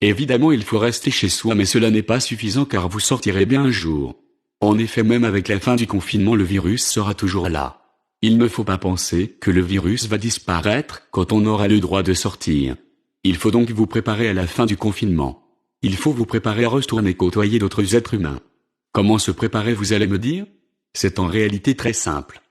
Évidemment, il faut rester chez soi, mais cela n'est pas suffisant car vous sortirez bien un jour. En effet, même avec la fin du confinement, le virus sera toujours là. Il ne faut pas penser que le virus va disparaître quand on aura le droit de sortir. Il faut donc vous préparer à la fin du confinement. Il faut vous préparer à retourner côtoyer d'autres êtres humains. Comment se préparer, vous allez me dire? C'est en réalité très simple.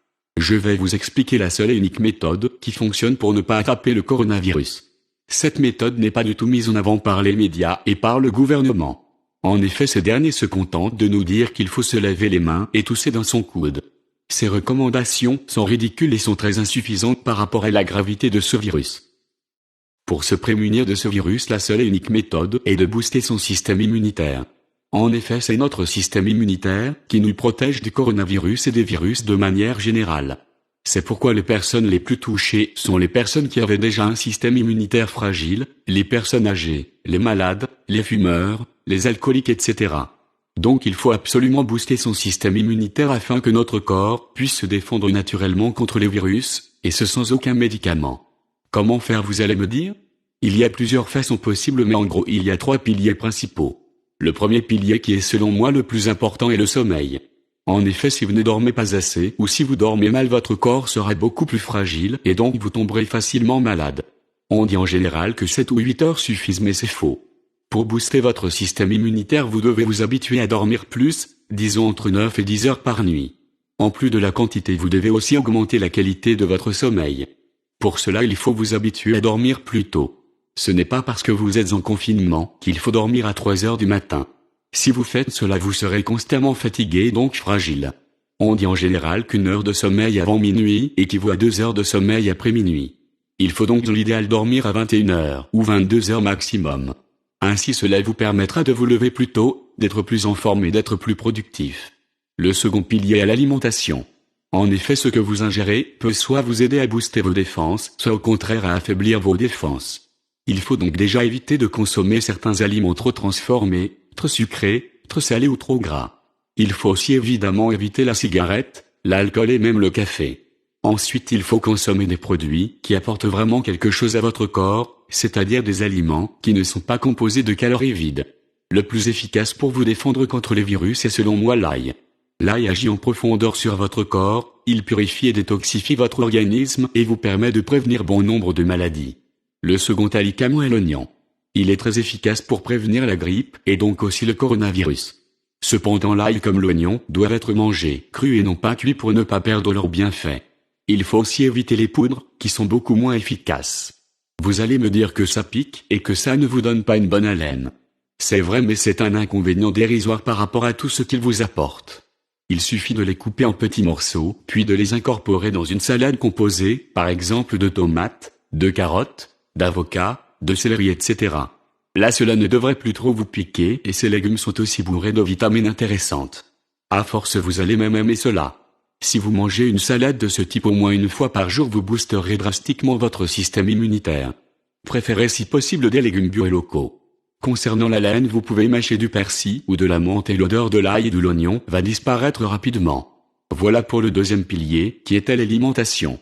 Je vais vous expliquer la seule et unique méthode qui fonctionne pour ne pas attraper le coronavirus. Cette méthode n'est pas du tout mise en avant par les médias et par le gouvernement. En effet, ces derniers se contentent de nous dire qu'il faut se laver les mains et tousser dans son coude. Ces recommandations sont ridicules et sont très insuffisantes par rapport à la gravité de ce virus. Pour se prémunir de ce virus, la seule et unique méthode est de booster son système immunitaire. En effet, c'est notre système immunitaire qui nous protège du coronavirus et des virus de manière générale. C'est pourquoi les personnes les plus touchées sont les personnes qui avaient déjà un système immunitaire fragile, les personnes âgées, les malades, les fumeurs, les alcooliques, etc. Donc il faut absolument booster son système immunitaire afin que notre corps puisse se défendre naturellement contre les virus, et ce sans aucun médicament. Comment faire, vous allez me dire? Il y a plusieurs façons possibles, mais en gros il y a 3 piliers principaux. Le premier pilier, qui est selon moi le plus important, est le sommeil. En effet, si vous ne dormez pas assez ou si vous dormez mal, votre corps sera beaucoup plus fragile et donc vous tomberez facilement malade. On dit en général que 7 ou 8 heures suffisent, mais c'est faux. Pour booster votre système immunitaire, vous devez vous habituer à dormir plus, disons entre 9 et 10 heures par nuit. En plus de la quantité, vous devez aussi augmenter la qualité de votre sommeil. Pour cela, il faut vous habituer à dormir plus tôt. Ce n'est pas parce que vous êtes en confinement qu'il faut dormir à 3 heures du matin. Si vous faites cela, vous serez constamment fatigué et donc fragile. On dit en général qu'1 heure de sommeil avant minuit équivaut à 2 heures de sommeil après minuit. Il faut donc dans l'idéal dormir à 21 heures ou 22 heures maximum. Ainsi cela vous permettra de vous lever plus tôt, d'être plus en forme et d'être plus productif. Le second pilier est l'alimentation. En effet, ce que vous ingérez peut soit vous aider à booster vos défenses, soit au contraire à affaiblir vos défenses. Il faut donc déjà éviter de consommer certains aliments trop transformés, trop sucrés, trop salés ou trop gras. Il faut aussi évidemment éviter la cigarette, l'alcool et même le café. Ensuite, il faut consommer des produits qui apportent vraiment quelque chose à votre corps, c'est-à-dire des aliments qui ne sont pas composés de calories vides. Le plus efficace pour vous défendre contre les virus est selon moi l'ail. L'ail agit en profondeur sur votre corps, il purifie et détoxifie votre organisme et vous permet de prévenir bon nombre de maladies. Le second aliment est l'oignon. Il est très efficace pour prévenir la grippe et donc aussi le coronavirus. Cependant, l'ail comme l'oignon doivent être mangés crus et non pas cuits pour ne pas perdre leurs bienfaits. Il faut aussi éviter les poudres, qui sont beaucoup moins efficaces. Vous allez me dire que ça pique et que ça ne vous donne pas une bonne haleine. C'est vrai, mais c'est un inconvénient dérisoire par rapport à tout ce qu'ils vous apportent. Il suffit de les couper en petits morceaux, puis de les incorporer dans une salade composée, par exemple de tomates, de carottes, d'avocats, de céleri, etc. Là, cela ne devrait plus trop vous piquer et ces légumes sont aussi bourrés de vitamines intéressantes. À force, vous allez même aimer cela. Si vous mangez une salade de ce type au moins une fois par jour, vous boosterez drastiquement votre système immunitaire. Préférez si possible des légumes bio et locaux. Concernant la laine, vous pouvez mâcher du persil ou de la menthe et l'odeur de l'ail et de l'oignon va disparaître rapidement. Voilà pour le deuxième pilier, qui est l'alimentation.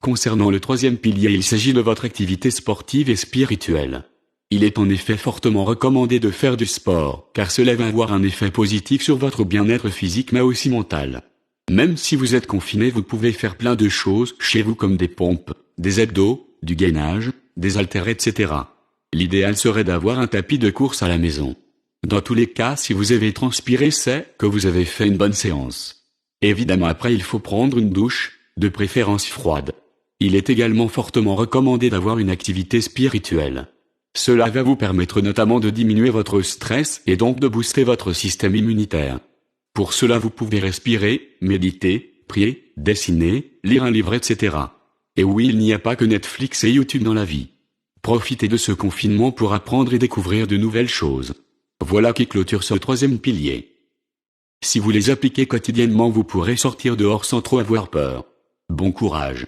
Concernant le troisième pilier, il s'agit de votre activité sportive et spirituelle. Il est en effet fortement recommandé de faire du sport, car cela va avoir un effet positif sur votre bien-être physique mais aussi mental. Même si vous êtes confiné, vous pouvez faire plein de choses chez vous comme des pompes, des abdos, du gainage, des haltères, etc. L'idéal serait d'avoir un tapis de course à la maison. Dans tous les cas, si vous avez transpiré, c'est que vous avez fait une bonne séance. Évidemment, après il faut prendre une douche, de préférence froide. Il est également fortement recommandé d'avoir une activité spirituelle. Cela va vous permettre notamment de diminuer votre stress et donc de booster votre système immunitaire. Pour cela, vous pouvez respirer, méditer, prier, dessiner, lire un livre, etc. Et oui, il n'y a pas que Netflix et YouTube dans la vie. Profitez de ce confinement pour apprendre et découvrir de nouvelles choses. Voilà qui clôture ce troisième pilier. Si vous les appliquez quotidiennement, vous pourrez sortir dehors sans trop avoir peur. Bon courage.